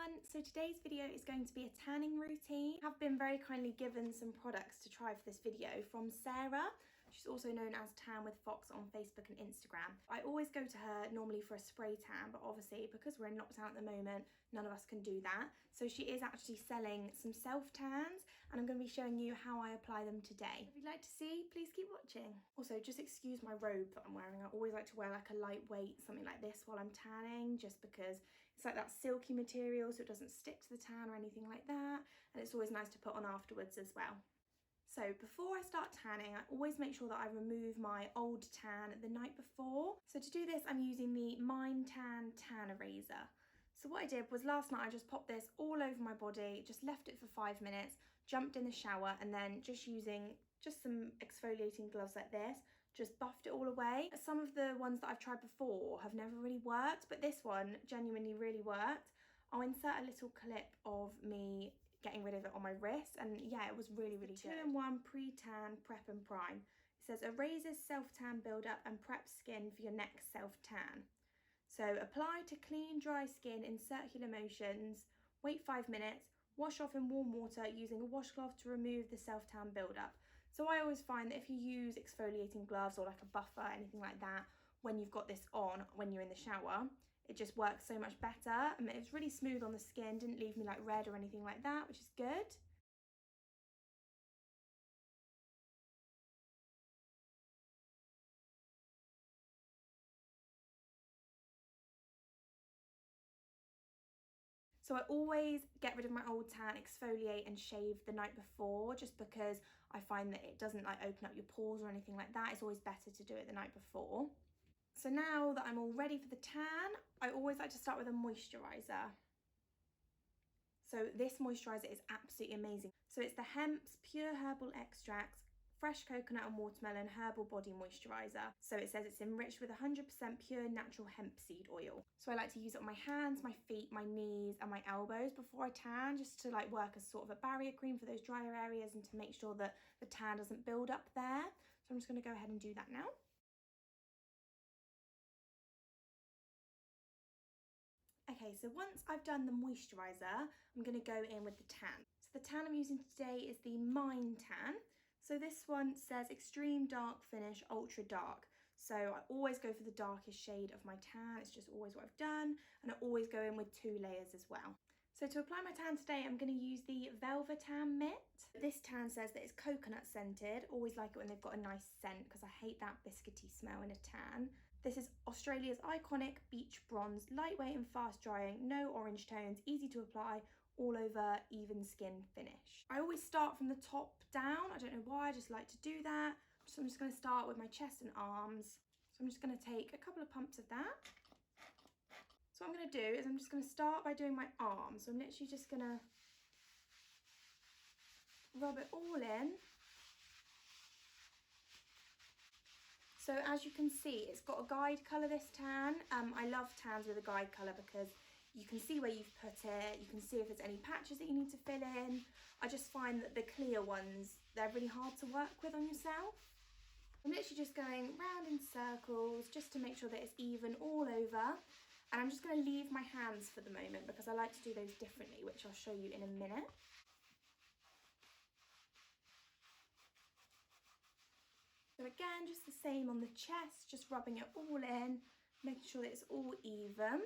everyone, so today's video is going to be a tanning routine. I have been very kindly given some products to try for this video from Sarah. She's also known as Tan with Fox on Facebook and Instagram. I always go to her normally for a spray tan, but obviously because we're in lockdown at the moment, none of us can do that. So she is actually selling some self tans and I'm going to be showing you how I apply them today. If you'd like to see, please keep watching. Also, just excuse my robe that I'm wearing. I always like to wear like a lightweight, something like this while I'm tanning, just because it's like that silky material so it doesn't stick to the tan or anything like that. And it's always nice to put on afterwards as well. So before I start tanning, I always make sure that I remove my old tan the night before. So to do this, I'm using the Mind Tan Tan Eraser. So what I did was last night I just popped this all over my body, just left it for 5 minutes, jumped in the shower, and then just using some exfoliating gloves like this, just buffed it all away. Some of the ones that I've tried before have never really worked, but this one genuinely really worked. I'll insert a little clip of me getting rid of it on my wrist, and yeah, it was really good. 2-in-1 pre-tan prep and prime. It says erases self-tan build-up and preps skin for your next self-tan. So apply to clean dry skin in circular motions, wait 5 minutes, wash off in warm water using a washcloth to remove the self-tan build-up. So I always find that if you use exfoliating gloves or like a buffer, anything like that, when you've got this on when you're in the shower, it just works so much better. I mean, it's really smooth on the skin, didn't leave me like red or anything like that, which is good. So I always get rid of my old tan, exfoliate and shave the night before, just because I find that it doesn't like open up your pores or anything like that. It's always better to do it the night before. So now that I'm all ready for the tan, I always like to start with a moisturiser. So this moisturiser is absolutely amazing. So it's the Hempz Pure Herbal Extracts Fresh Coconut and Watermelon Herbal Body Moisturiser. So it says it's enriched with 100% pure natural hemp seed oil. So I like to use it on my hands, my feet, my knees and my elbows before I tan, just to like work as sort of a barrier cream for those drier areas and to make sure that the tan doesn't build up there. So I'm just going to go ahead and do that now. Okay, so once I've done the moisturiser, I'm going to go in with the tan. So the tan I'm using today is the Mind Tan. So this one says Extreme Dark Finish Ultra Dark. So I always go for the darkest shade of my tan. It's just always what I've done. And I always go in with 2 layers as well. So to apply my tan today, I'm going to use the Velvotan Mitt. This tan says that it's coconut scented. Always like it when they've got a nice scent because I hate that biscuity smell in a tan. This is Australia's iconic beach bronze, lightweight and fast drying, no orange tones, easy to apply, all over even skin finish. I always start from the top down. I don't know why, I just like to do that. So I'm just going to start with my chest and arms. So I'm just going to take a couple of pumps of that. So what I'm going to do is I'm just going to start by doing my arms. So I'm literally just going to rub it all in. So as you can see, it's got a guide colour, this tan. I love tans with a guide colour because you can see where you've put it. You can see if there's any patches that you need to fill in. I just find that the clear ones, they're really hard to work with on yourself. I'm literally just going round in circles just to make sure that it's even all over. And I'm just going to leave my hands for the moment because I like to do those differently, which I'll show you in a minute. So again, just the same on the chest, just rubbing it all in, making sure that it's all even.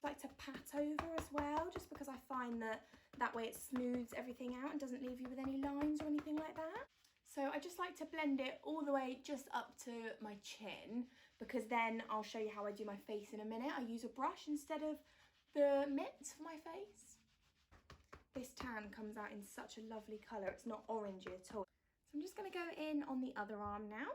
I like to pat over as well, just because I find that way it smooths everything out and doesn't leave you with any lines or anything like that. So I just like to blend it all the way just up to my chin, because then I'll show you how I do my face in a minute. I use a brush instead of the mitt for my face. This tan comes out in such a lovely colour. It's not orangey at all. So I'm just going to go in on the other arm now.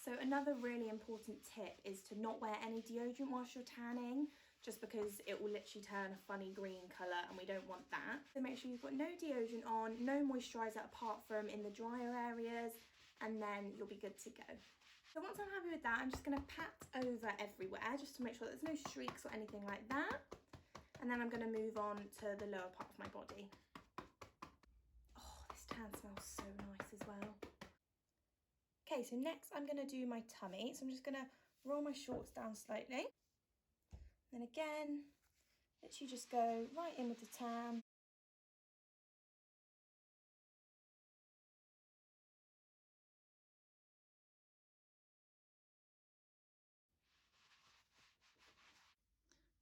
So another really important tip is to not wear any deodorant whilst you're tanning, just because it will literally turn a funny green colour and we don't want that. So make sure you've got no deodorant on, no moisturiser apart from in the drier areas, and then you'll be good to go. So once I'm happy with that, I'm just going to pat over everywhere just to make sure there's no streaks or anything like that. And then I'm going to move on to the lower part of my body. Oh, this tan smells so nice as well. Okay, so next I'm going to do my tummy. So I'm just going to roll my shorts down slightly. Then again, literally just go right in with the tan.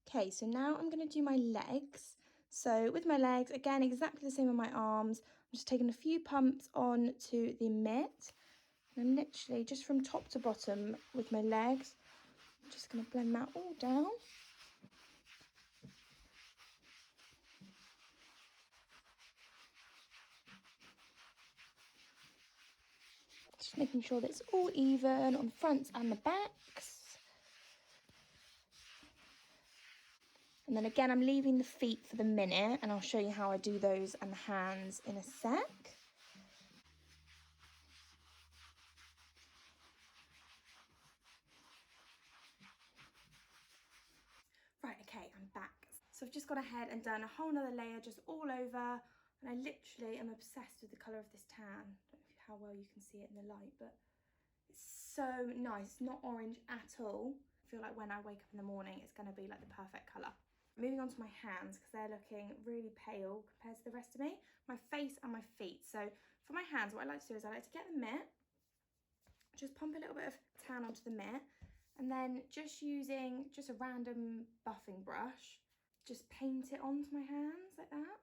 Okay, so now I'm going to do my legs. So with my legs, again, exactly the same on my arms. I'm just taking a few pumps on to the mitt. And I'm literally just from top to bottom with my legs. I'm just going to blend that all down. Just making sure that it's all even on the fronts and the backs. And then again, I'm leaving the feet for the minute, and I'll show you how I do those and the hands in a sec. Right, okay, I'm back. So I've just gone ahead and done a whole nother layer just all over, and I literally am obsessed with the colour of this tan. I don't know how well you can see it in the light, but it's so nice. It's not orange at all. I feel like when I wake up in the morning, it's going to be like the perfect colour. Moving on to my hands, because they're looking really pale compared to the rest of me. My face and my feet. So for my hands, what I like to do is I like to get the mitt, just pump a little bit of tan onto the mitt, and then just using just a random buffing brush, just paint it onto my hands like that.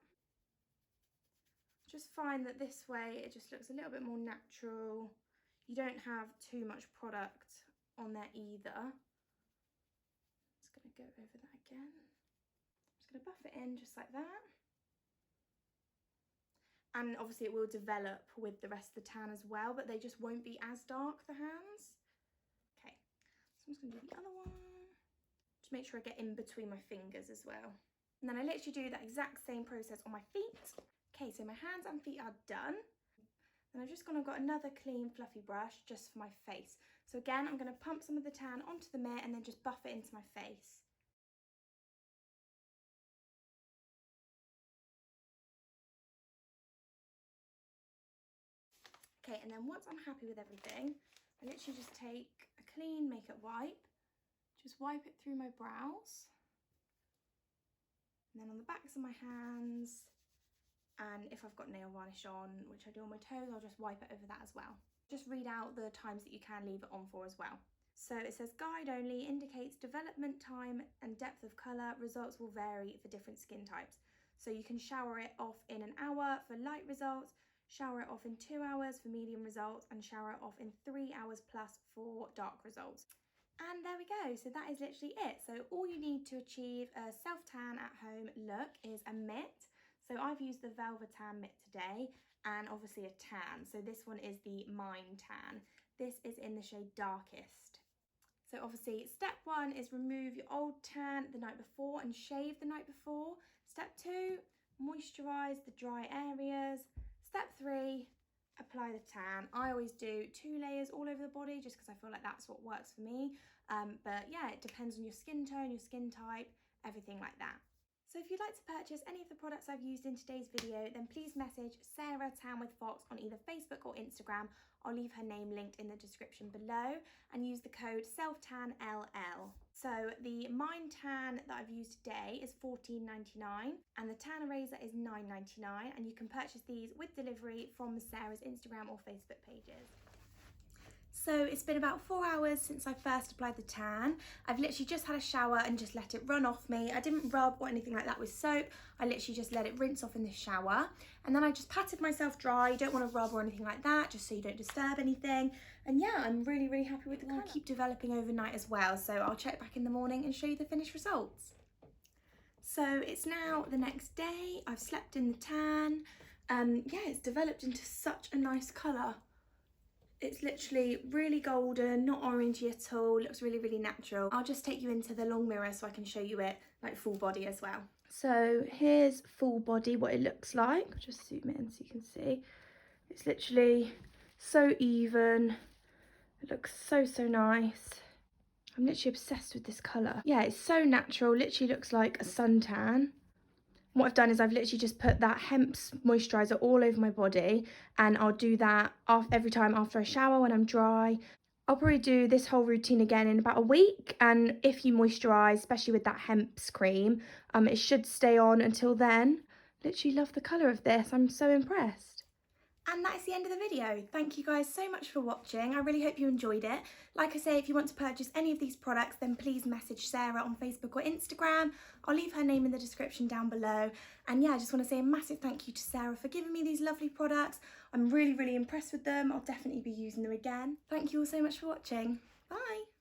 Just find that this way it just looks a little bit more natural. You don't have too much product on there either. Just going to go over that again. I'm just going to buff it in just like that. And obviously it will develop with the rest of the tan as well, but they just won't be as dark, the hands. Okay, so I'm just going to do the other one. Just make sure I get in between my fingers as well. And then I literally do that exact same process on my feet. Okay, so my hands and feet are done. And I've just got another clean fluffy brush just for my face. So again, I'm going to pump some of the tan onto the mitt and then just buff it into my face. Okay, and then once I'm happy with everything, I literally just take a clean makeup wipe, just wipe it through my brows, and then on the backs of my hands, and if I've got nail varnish on, which I do on my toes, I'll just wipe it over that as well. Just read out the times that you can leave it on for as well. So it says guide only, indicates development time and depth of colour. Results will vary for different skin types. So you can shower it off in an hour for light results, shower it off in 2 hours for medium results, and shower it off in 3 hours plus for dark results. And there we go, so that is literally it. So all you need to achieve a self-tan at home look is a mitt. So I've used the Velvotan Mitt today, and obviously a tan. So this one is the Mine Tan. This is in the shade Darkest. So obviously step 1 is remove your old tan the night before and shave the night before. Step 2, moisturise the dry areas. Step 3, apply the tan. I always do 2 layers all over the body just because I feel like that's what works for me. But yeah, it depends on your skin tone, your skin type, everything like that. So if you'd like to purchase any of the products I've used in today's video, then please message Sarah Tan with Fox on either Facebook or Instagram. I'll leave her name linked in the description below, and use the code SELFTANLL. So the Mine Tan that I've used today is $14.99 and the Tan Eraser is $9.99, and you can purchase these with delivery from Sarah's Instagram or Facebook pages. So it's been about 4 hours since I first applied the tan. I've literally just had a shower and just let it run off me. I didn't rub or anything like that with soap. I literally just let it rinse off in the shower. And then I just patted myself dry. You don't want to rub or anything like that, just so you don't disturb anything. And yeah, I'm really, really happy with the colour. Keep developing overnight as well. So I'll check back in the morning and show you the finished results. So it's now the next day. I've slept in the tan. Yeah, it's developed into such a nice colour. It's literally really golden, not orangey at all, looks really, really natural. I'll just take you into the long mirror so I can show you it like full body as well. So here's full body, what it looks like. I'll just zoom in so you can see. It's literally so even. It looks so, so nice. I'm literally obsessed with this colour. Yeah, it's so natural, literally looks like a suntan. What I've done is I've literally just put that Hempz moisturiser all over my body, and I'll do that every time after I shower when I'm dry. I'll probably do this whole routine again in about a week, and if you moisturise, especially with that Hempz cream, it should stay on until then. Literally love the colour of this, I'm so impressed. And that is the end of the video. Thank you guys so much for watching. I really hope you enjoyed it. Like I say, if you want to purchase any of these products, then please message Sarah on Facebook or Instagram. I'll leave her name in the description down below. And yeah, I just want to say a massive thank you to Sarah for giving me these lovely products. I'm really, really impressed with them. I'll definitely be using them again. Thank you all so much for watching. Bye.